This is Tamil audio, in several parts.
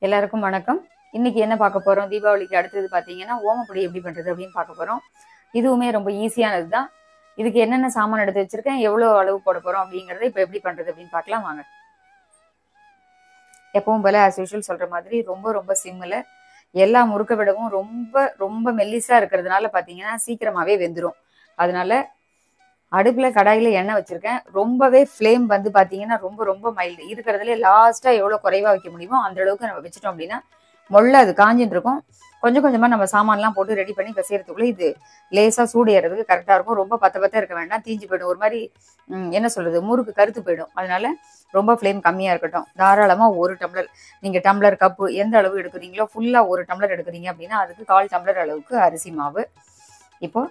எல்லாருக்கும் வணக்கம். இன்னைக்கு என்ன பார்க்க போறோம்? தீபாவளிக்கு அடுத்தது பார்த்தீங்கன்னா, ஓமப்பொடி எப்படி பண்றது அப்படின்னு பார்க்க போறோம். இதுவுமே ரொம்ப ஈஸியானது தான். இதுக்கு என்னென்ன சாமான் எடுத்து வச்சிருக்கேன், எவ்வளோ அளவு போட போறோம் அப்படிங்கறத இப்போ எப்படி பண்றது அப்படின்னு பார்க்கலாம் வாங்க. எப்பவும் போல ஆஸ் யூஷுவல் சொல்ற மாதிரி ரொம்ப ரொம்ப சிம்மில் எல்லா முறுக்க விடவும் ரொம்ப ரொம்ப மெல்லிசா இருக்கிறதுனால பார்த்தீங்கன்னா சீக்கிரமாவே வெந்துடும். அதனால அடுப்புல கடாயில எண்ணெய் வச்சிருக்கேன். ரொம்பவே ஃப்ளேம் வந்து பாத்தீங்கன்னா ரொம்ப ரொம்ப மைல்டு இருக்கிறதுல லாஸ்டா எவ்வளவு குறைவா வைக்க முடியுமோ அந்த அளவுக்கு நம்ம வச்சுட்டோம் அப்படின்னா மொள்ள அது காஞ்சிட்டு இருக்கும். கொஞ்சம் கொஞ்சமா நம்ம சாமான்லாம் போட்டு ரெடி பண்ணி செய்யறதுக்குள்ள இது லேசா சூடு ஏறதுக்கு கரெக்டா இருக்கும். ரொம்ப பத்த இருக்க வேண்டாம், தீஞ்சு போயிடும். ஒரு மாதிரி என்ன சொல்றது, முறுக்கு கருத்து போயிடும். அதனால ரொம்ப ஃப்ளேம் கம்மியா இருக்கட்டும். தாராளமா ஒரு டம்ளர், நீங்க டம்ளர் கப்பு எந்த அளவு எடுக்கிறீங்களோ ஃபுல்லா ஒரு டம்ளர் எடுக்கிறீங்க அப்படின்னா அதுக்கு 1/4 டம்ளர் அளவுக்கு அரிசி மாவு. இப்போ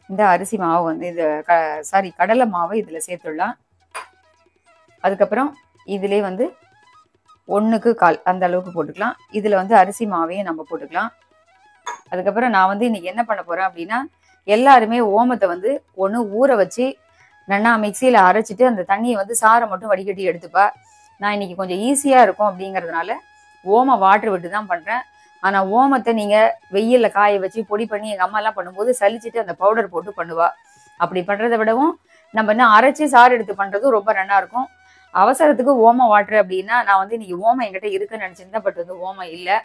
இந்த அரிசி மாவு வந்து இந்த கடலை மாவை இதில் சேர்த்துடலாம். அதுக்கப்புறம் இதிலே வந்து 1க்கு 1/4 அந்த அளவுக்கு போட்டுக்கலாம். இதில் வந்து அரிசி மாவையும் நம்ம போட்டுக்கலாம். அதுக்கப்புறம் நான் வந்து இன்னைக்கு என்ன பண்ண போறேன் அப்படின்னா, எல்லாருமே ஓமத்தை வந்து ஒன்று ஊற வச்சு நல்லா மிக்சியில் அரைச்சிட்டு அந்த தண்ணியை வந்து சாரை மட்டும் வடிகட்டி எடுத்துப்பா. நான் இன்னைக்கு கொஞ்சம் ஈஸியாக இருக்கும் அப்படிங்கிறதுனால ஓம வாட்டர் விட்டு தான் பண்ணுறேன். ஆனால் ஓமத்தை நீங்கள் வெயிலில் காய வச்சு பொடி பண்ணி எங்கள் அம்மாலாம் பண்ணும்போது சலிச்சுட்டு அந்த பவுடர் போட்டு பண்ணுவா. அப்படி பண்ணுறதை விடவும் நம்ம இன்னும் அரைச்சி சாறு எடுத்து பண்ணுறதும் ரொம்ப நல்லா இருக்கும். அவசரத்துக்கு ஓம வாட்டர் அப்படின்னா நான் வந்து இன்னைக்கு ஓமம் என்கிட்ட இருக்குன்னு நினச்சிருந்தேன். பட் வந்து ஓமம் இல்லை.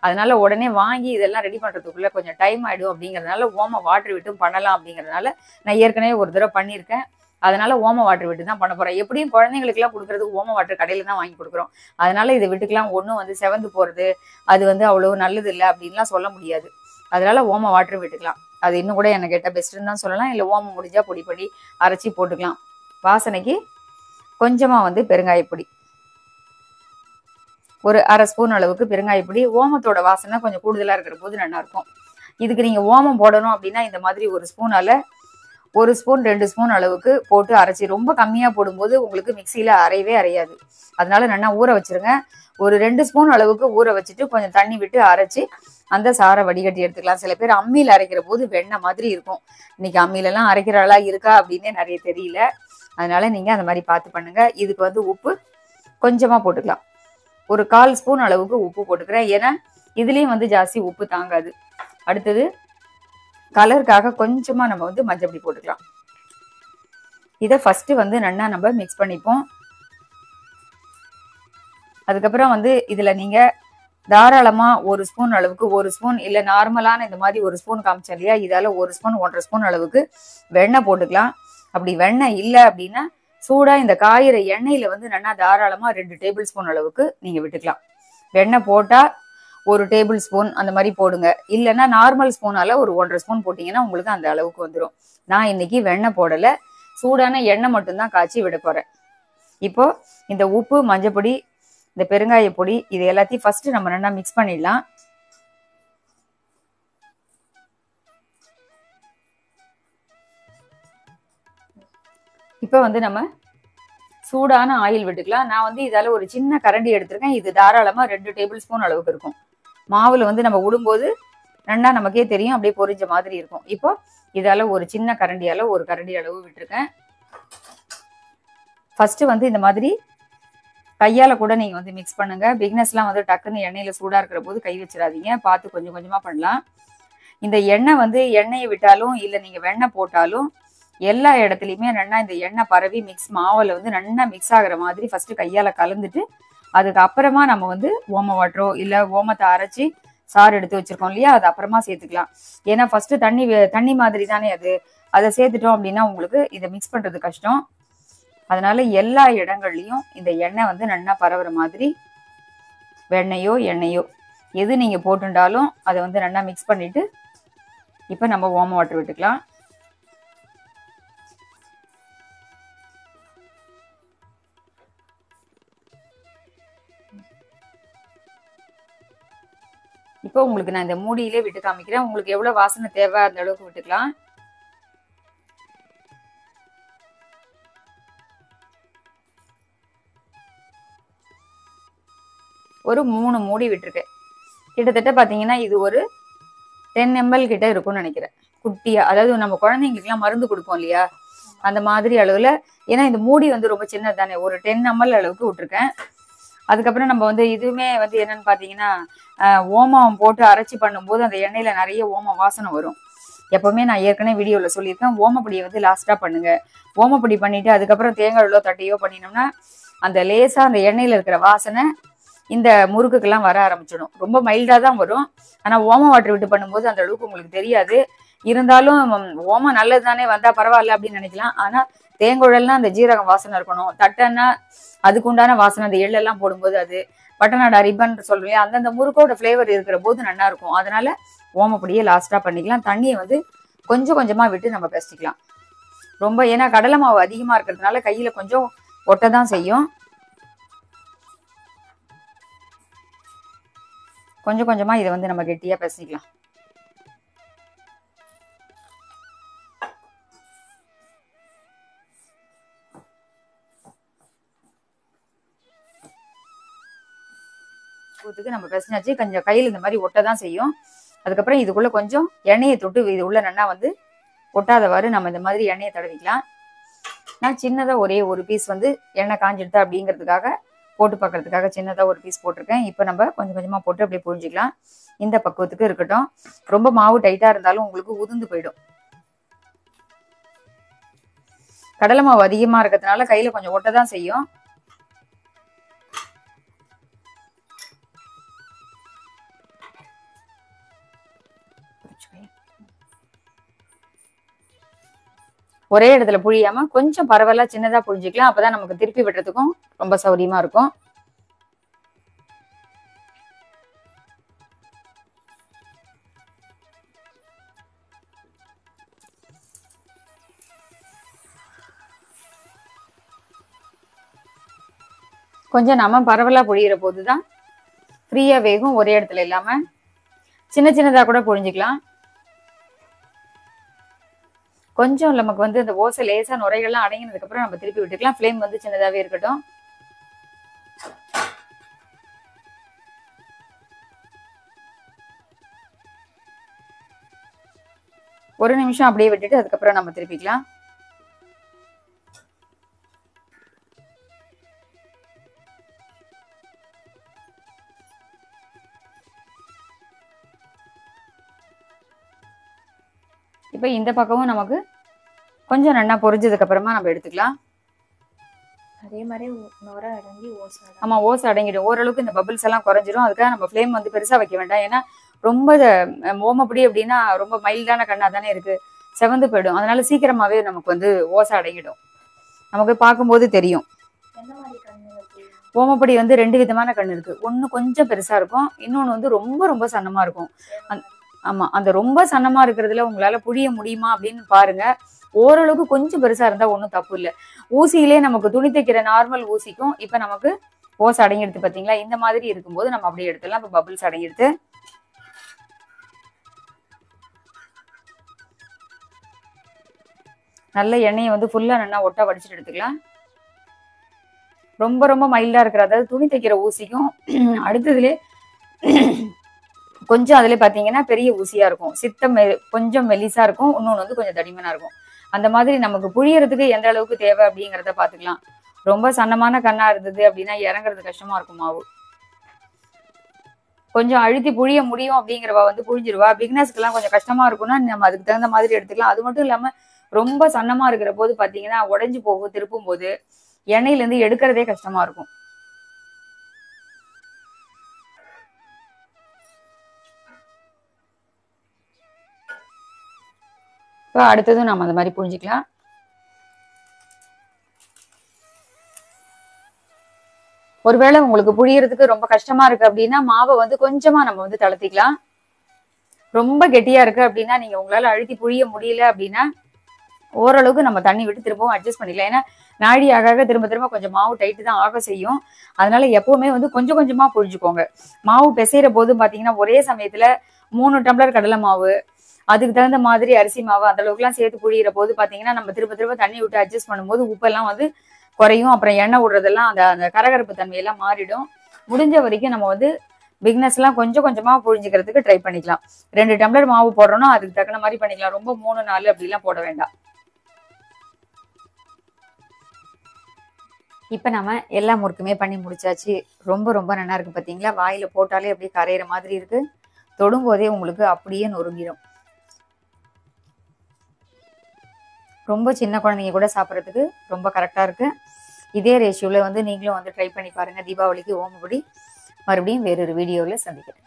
அதனால உடனே வாங்கி இதெல்லாம் ரெடி பண்ணுறதுக்குள்ளே கொஞ்சம் டைம் ஆகிடும் அப்படிங்கிறதுனால ஓம வாட்டர் விட்டும் பண்ணலாம் அப்படிங்கிறதுனால நான் ஏற்கனவே ஒரு தடவை பண்ணியிருக்கேன். அதனால ஓம வாட்டர் விட்டு தான் பண்ண போறேன். எப்படியும் குழந்தைங்களுக்குலாம் கொடுக்கறதுக்கு ஓம வாட்டர் கடையில தான் வாங்கி கொடுக்குறோம். அதனால இதை விட்டுக்கலாம். ஒன்றும் வந்து செவந்து போறது அது வந்து அவ்வளவு நல்லது இல்லை அப்படின்லாம் சொல்ல முடியாது. அதனால ஓம வாட்டர் விட்டுக்கலாம். அது இன்னும் கூட எனக்கு கேட்ட பெஸ்ட்ன்னு தான் சொல்லலாம். இல்லை ஓமம் முடிஞ்சா பொடி பண்ணி அரைச்சி போட்டுக்கலாம். வாசனைக்கு கொஞ்சமா வந்து பெருங்காயப்பொடி, ஒரு 1/2 ஸ்பூன் அளவுக்கு பெருங்காயப்பொடி. ஓமத்தோட வாசனை கொஞ்சம் கூடுதலா இருக்கிற போது நல்லா இருக்கும். இதுக்கு நீங்க ஓமம் போடணும் அப்படின்னா இந்த மாதிரி ஒரு ஸ்பூனால 1 ஸ்பூன் 2 ஸ்பூன் அளவுக்கு போட்டு அரைச்சி, ரொம்ப கம்மியா போடும்போது உங்களுக்கு மிக்சியில அரையவே அரையாது. அதனால நல்லா ஊற வச்சிருங்க. ஒரு 2 ஸ்பூன் அளவுக்கு ஊற வச்சுட்டு கொஞ்சம் தண்ணி விட்டு அரைச்சி அந்த சாரை வடிகட்டி எடுத்துக்கலாம். சில பேர் அம்மியில் அரைக்கிற போது வெண்ணெய் மாதிரி இருக்கும். இன்னைக்கு அம்மியிலலாம் அரைக்கிறாளா இருக்கா அப்படின்னே நிறைய தெரியல. அதனால நீங்க அந்த மாதிரி பார்த்து பண்ணுங்க. இதுக்கு வந்து உப்பு கொஞ்சமா போட்டுக்கலாம். ஒரு 1/4 ஸ்பூன் அளவுக்கு உப்பு போட்டுக்கிறேன். ஏன்னா இதுலயும் வந்து ஜாஸ்தி உப்பு தாங்காது. அடுத்தது கலருக்காக கொஞ்சமா நம்ம வந்து மஞ்சள் பொடி போட்டுக்கலாம். இதை ஃபர்ஸ்ட் வந்து நல்லா நம்ம மிக்ஸ் பண்ணிப்போம். அதுக்கப்புறம் வந்து இதுல நீங்க தாராளமா 1 ஸ்பூன் அளவுக்கு, 1 ஸ்பூன் இல்ல நார்மலான இந்த மாதிரி 1 ஸ்பூன் காமிச்சேன் இல்லையா, இதால 1 ஸ்பூன் 1.5 ஸ்பூன் அளவுக்கு வெண்ணெய் போட்டுக்கலாம். அப்படி வெண்ணெய் இல்லை அப்படின்னா சூடா இந்த காயிற எண்ணெயில வந்து நல்லா தாராளமா 2 டேபிள் ஸ்பூன் அளவுக்கு நீங்க விட்டுக்கலாம். வெண்ணெய் போட்டா 1 டேபிள் ஸ்பூன் அந்த மாதிரி போடுங்க. இல்லைன்னா நார்மல் ஸ்பூனால ஒரு 1.5 ஸ்பூன் போட்டீங்கன்னா உங்களுக்கு அந்த அளவுக்கு வந்துடும். நான் இன்னைக்கு வெண்ணெய் போடல, சூடான எண்ணெய் மட்டும்தான் காய்ச்சி விட போறேன். இப்போ இந்த உப்பு, மஞ்சப்பொடி, இந்த பெருங்காய பொடி இது எல்லாத்தையும் ஃபர்ஸ்ட் நம்ம நல்லா மிக்ஸ் பண்ணிடலாம். இப்போ வந்து நம்ம சூடான ஆயில் விட்டுக்கலாம். நான் வந்து இதால ஒரு சின்ன கரண்டி எடுத்திருக்கேன். இது தாராளமா 2 டேபிள் ஸ்பூன் அளவுக்கு இருக்கும். மாவுல வந்து நம்ம விடும்போது நல்லா நமக்கே தெரியும், அப்படியே பொரிஞ்ச மாதிரி இருக்கும். இப்போ இதால ஒரு சின்ன கரண்டியால ஒரு கரண்டி அளவு விட்டுருக்கேன். ஃபர்ஸ்ட் வந்து இந்த மாதிரி கையால கூட நீங்க வந்து மிக்ஸ் பண்ணுங்க. பிகினர்ஸ்லாம் வந்து டக்குன்னு எண்ணெயில சூடா இருக்கிற போது கை வச்சிடாதீங்க, பார்த்து கொஞ்சம் கொஞ்சமா பண்ணலாம். இந்த எண்ணெய் வந்து எண்ணெயை விட்டாலும் இல்லை நீங்க வெண்ணெய் போட்டாலும் எல்லா இடத்துலையுமே நல்லா இந்த எண்ணெய் பரவி மாவுல வந்து நல்லா மிக்ஸ் ஆகுற மாதிரி ஃபர்ஸ்ட் கையால கலந்துட்டு அதுக்கப்புறமா நம்ம வந்து ஓம வாட்டரோ இல்லை ஓமத்தை அரைச்சி சாறு எடுத்து வச்சிருக்கோம் இல்லையா, அது அப்புறமா சேர்த்துக்கலாம். ஏன்னா ஃபர்ஸ்ட் தண்ணி மாதிரி தானே அது, அதை சேர்த்துட்டோம் அப்படின்னா உங்களுக்கு இதை மிக்ஸ் பண்றது கஷ்டம். அதனால எல்லா இடங்கள்லையும் இந்த எண்ணெய் வந்து நல்லா பரவுற மாதிரி வெண்ணெயோ எண்ணெயோ எது நீங்க போட்டுட்டாலும் அதை வந்து நல்லா மிக்ஸ் பண்ணிட்டு இப்போ நம்ம ஓம வாட்டர் விட்டுக்கலாம். இப்போ உங்களுக்கு நான் இந்த மூடியிலே விட்டு காமிக்கிறேன். உங்களுக்கு எவ்வளவு வாசனை தேவை அந்த அளவுக்கு விட்டுக்கலாம். ஒரு 3 மூடி விட்டுருக்கேன். கிட்டத்தட்ட பாத்தீங்கன்னா இது ஒரு 10 ml கிட்ட இருக்கும்னு நினைக்கிறேன். குட்டியா, அதாவது நம்ம குழந்தைங்களுக்குலாம் மருந்து கொடுப்போம் இல்லையா அந்த மாதிரி அளவுல. ஏன்னா இந்த மூடி வந்து ரொம்ப சின்னது தானே, ஒரு 10 ml அளவுக்கு விட்டுருக்கேன். அதுக்கப்புறம் நம்ம வந்து இதுவுமே வந்து என்னன்னு பாத்தீங்கன்னா ஓமம் போட்டு அரைச்சி பண்ணும்போது அந்த எண்ணெயில நிறைய ஓம வாசனை வரும். எப்பவுமே நான் ஏற்கனவே வீடியோல சொல்லியிருக்கேன், ஓமப்பொடியை வந்து லாஸ்டா பண்ணுங்க. ஓமப்பொடி பண்ணிட்டு அதுக்கப்புறம் தேங்காயோ தட்டையோ பண்ணினோம்னா அந்த லேசா அந்த எண்ணெயில இருக்கிற வாசனை இந்த முறுக்குக்கெல்லாம் வர ஆரம்பிச்சிடும். ரொம்ப மைல்டா தான் வரும். ஆனா ஓம வாட்டர் விட்டு பண்ணும்போது அந்த அளவுக்கு உங்களுக்கு தெரியாது. இருந்தாலும் ஓமம் நல்லது தானே, வந்தா பரவாயில்ல அப்படின்னு நினைக்கலாம். ஆனா தேங்குழல்னா அந்த ஜீரகம் வாசனை இருக்கணும். தட்டைன்னா அதுக்கு உண்டான வாசனை, அந்த எள்ளெல்லாம் போடும்போது அது பட்டநாடா ரிப்பன் சொல்றீங்க, அந்தந்த முறுக்கோட ஃபிளேவர் இருக்கிற போது நல்லா இருக்கும். அதனால ஓமப்பொடியை லாஸ்டா பண்ணிக்கலாம். தண்ணியை வந்து கொஞ்சம் கொஞ்சமா விட்டு நம்ம பிசைக்கலாம். ரொம்ப ஏன்னா கடலை மாவு அதிகமா இருக்கிறதுனால கையில கொஞ்சம் ஒட்டதான் செய்யும். கொஞ்சம் கொஞ்சமா இதை வந்து நம்ம கெட்டியா பிசைக்கலாம். நம்ம பிசைஞ்சாச்சு. கொஞ்சம் கையில் இந்த மாதிரி ஒட்டதான் செய்யும். அதுக்கப்புறம் இதுக்குள்ள கொஞ்சம் எண்ணெயை தொட்டு இது உள்ள நல்லா வந்து ஒட்டாதவாறு நம்ம இந்த மாதிரி எண்ணெயை தடவிக்கலாம். நான் சின்னதா ஒரே ஒரு பீஸ் வந்து எண்ணெய் காஞ்சிடுதா அப்படிங்கிறதுக்காக போட்டு பார்க்கறதுக்காக சின்னதா ஒரு பீஸ் போட்டிருக்கேன். இப்போ நம்ம கொஞ்சம் கொஞ்சமா போட்டு அப்படியே புரிஞ்சிக்கலாம். இந்த பக்குவத்துக்கு இருக்கட்டும். ரொம்ப மாவு டைட்டா இருந்தாலும் உங்களுக்கு உதிர்ந்து போயிடும். கடலை மாவு அதிகமா இருக்கிறதுனால கையில கொஞ்சம் ஒட்டதான் செய்யும். ஒரே இடத்துல புழியாம கொஞ்சம் பரவலா சின்னதா புழிஞ்சிக்கலாம். அப்பதான் நமக்கு திருப்பி விடுறதுக்கும் ரொம்ப சௌரியமா இருக்கும். கொஞ்சம் நம்ம பரவலா புழியிற போதுதான் ஃப்ரீயா வேகும், ஒரே இடத்துல இல்லாம. சின்ன சின்னதா கூட புழிஞ்சிக்கலாம். கொஞ்சம் நமக்கு வந்து இந்த ஓசை லேசா நுரைகள்லாம் அடங்கினதுக்கு அப்புறம் நம்ம திருப்பி விட்டுக்கலாம். ஃப்ளேம் வந்து சின்னதாவே இருக்கட்டும். ஒரு நிமிஷம் அப்படியே விட்டுட்டு அதுக்கப்புறம் நம்ம திருப்பிக்கலாம். இப்ப இந்த பக்கமும் நமக்கு கொஞ்சம் நல்லா பொரிஞ்சதுக்கு அப்புறமா நம்ம எடுத்துக்கலாம். அதே மாதிரி நுர அடங்கி ஓசை. ஆமா, ஓசை அடங்கிடும். ஓரளவுக்கு இந்த பபிள்ஸ் எல்லாம் குறைஞ்சிடும். அதுக்காக நம்ம ஃப்ளேம் வந்து பெருசா வைக்க வேண்டாம். ஏன்னா ரொம்ப ஓமப்பொடி அப்படின்னா ரொம்ப மைல்டான கண்ணா தானே இருக்கு, செவந்து போயிடும். அதனால சீக்கிரமாவே நமக்கு வந்து ஓசை அடங்கிடும். நமக்கு பார்க்கும்போது தெரியும். ஓமப்பொடி வந்து 2 விதமான கண் இருக்கு. ஒண்ணு கொஞ்சம் பெருசா இருக்கும், இன்னொன்னு வந்து ரொம்ப ரொம்ப சன்னமா இருக்கும். ஆமா, அந்த ரொம்ப சன்னமா இருக்கிறதுல உங்களால புழிய முடியுமா அப்படின்னு பாருங்க. ஓரளவுக்கு கொஞ்சம் பெருசா இருந்தா ஒன்றும் தப்பு இல்லை. ஊசியிலே நமக்கு துணி தைக்கிற நார்மல் ஊசிக்கும் இப்ப நமக்கு ஓசை அடங்கிடுது பாத்தீங்களா. இந்த மாதிரி இருக்கும்போது நம்ம அப்படியே எடுத்துடலாம். இப்ப பபிள்ஸ் அடங்கிடுது. நல்ல எண்ணெயை வந்து ஃபுல்லா நல்லா ஒட்டா வடிச்சிட்டு எடுத்துக்கலாம். ரொம்ப ரொம்ப மைல்டா இருக்கிற, அதாவது துணி தைக்கிற ஊசிக்கும் அடுத்ததுலே கொஞ்சம் அதுல பாத்தீங்கன்னா பெரிய ஊசியா இருக்கும், சித்தம் கொஞ்சம் மெலிசா இருக்கும், இன்னொன்னு வந்து கொஞ்சம் தடிமனா இருக்கும். அந்த மாதிரி நமக்கு புழியறதுக்கு எந்த அளவுக்கு தேவை அப்படிங்கிறத பாத்துக்கலாம். ரொம்ப சன்னமான கண்ணா இருந்தது அப்படின்னா இறங்குறது கஷ்டமா இருக்கும் மாவு. கொஞ்சம் அழுத்தி புழிய முடியும் அப்படிங்கிறவா வந்து புழிஞ்சிருவா. பிகினர்ஸ்க்கு எல்லாம் கொஞ்சம் கஷ்டமா இருக்கும்னா நம்ம அதுக்கு தகுந்த மாதிரி எடுத்துக்கலாம். அது மட்டும் இல்லாம ரொம்ப சன்னமா இருக்கிற போது பாத்தீங்கன்னா உடைஞ்சு போகும், திருப்பும் போது எண்ணெயில இருந்து எடுக்கிறதே கஷ்டமா இருக்கும். இப்போ அடுத்ததும் நம்ம அந்த மாதிரி புரிஞ்சுக்கலாம். ஒருவேளை உங்களுக்கு புழியறதுக்கு ரொம்ப கஷ்டமா இருக்கு அப்படின்னா மாவை வந்து கொஞ்சமா நம்ம வந்து தளர்த்திக்கலாம். ரொம்ப கெட்டியா இருக்கு அப்படின்னா நீங்க உங்களால அழுத்தி புழிய முடியல அப்படின்னா ஓரளவுக்கு நம்ம தண்ணி விட்டு திரும்பவும் அட்ஜஸ்ட் பண்ணிக்கலாம். ஏன்னா நாழி ஆக திரும்ப திரும்ப கொஞ்சம் மாவு டைட்டு தான் ஆக செய்யும். அதனால எப்பவுமே வந்து கொஞ்சம் கொஞ்சமா புழிஞ்சுக்கோங்க. மாவு பிசைற போது பாத்தீங்கன்னா ஒரே சமயத்துல 3 டம்ளர் கடலை மாவு, அதுக்கு தகுந்த மாதிரி அரிசி மாவு அந்த அளவுக்கு எல்லாம் சேர்த்து புழியிற போது பாத்தீங்கன்னா நம்ம திரும்ப திரும்ப தண்ணி விட்டு அட்ஜஸ்ட் பண்ணும்போது உப்பெல்லாம் வந்து குறையும். அப்புறம் எண்ணெய் விடுறதெல்லாம் அந்த கரகரப்பு தன்மையெல்லாம் மாறிடும். முடிஞ்ச வரைக்கும் நம்ம வந்து பிக்னஸ் எல்லாம் கொஞ்சம் கொஞ்சமா புழிஞ்சுக்கிறதுக்கு ட்ரை பண்ணிக்கலாம். 2 டம்ளர் மாவு போடுறோம்னா அதுக்கு தகுந்த மாதிரி பண்ணிக்கலாம். ரொம்ப 3 4 அப்படிலாம் போட வேண்டாம். இப்போ நம்ம எல்லா முறுக்குமே பண்ணி முடிச்சாச்சு. ரொம்ப ரொம்ப நல்லா இருக்கு பார்த்தீங்களா? வாயில போட்டாலே அப்படியே கரையிற மாதிரி இருக்கு. தொடும்போதே உங்களுக்கு அப்படியே நொறுங்கிடும். ரொம்ப சின்ன குழந்தைங்க கூட சாப்பிட்றதுக்கு ரொம்ப கரெக்டாக இருக்கு. இதே ரேஷியோவில் வந்து நீங்களும் வந்து ட்ரை பண்ணி பாருங்கள். தீபாவளிக்கு ஓமப்பொடி மறுபடியும் வேறொரு வீடியோவில் சந்திக்கிறேன்.